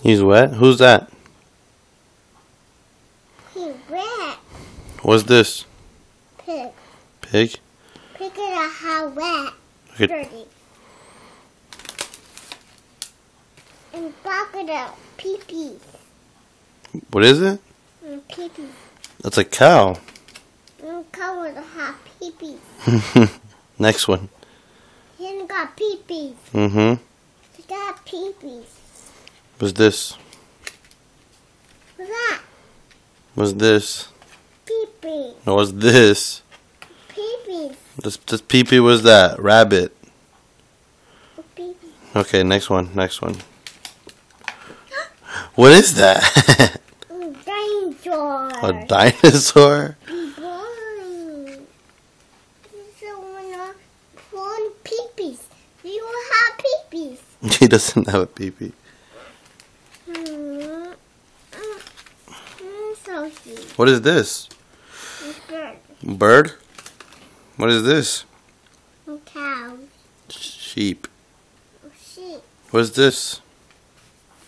He's wet? Who's that? He's wet. What's this? Pig. Pig? Pig is a how wet. Okay. Dirty. And crocodile. Pee-pee. What is it? Pee-pee. That's a cow. And cow with a have pee-pee. Next one. He got pee-pee. Mm-hmm. He got pee-pee. What's this? What's that? What's this? Pee-pee. What's this? Pee-pee. This pee-pee was that? Rabbit. Pee-pee. Okay, next one. Next one. What is that? Dinosaur. A dinosaur? Boring. So one pee-pees. You have pee-pees. He doesn't have a pee-pee. So cute. What is this? Bird. Bird? What is this? Cow. Sheep. Sheep. What's this?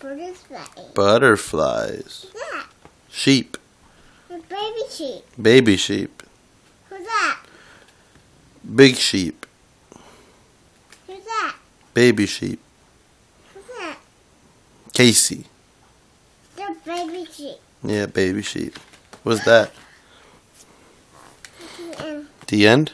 Butterfly. Butterflies. Who's that? Sheep. A baby sheep. Baby sheep. Who's that? Big sheep. Who's that? Baby sheep. Who's that? Casey. The baby sheep. Yeah, baby sheep. What's that? And The end?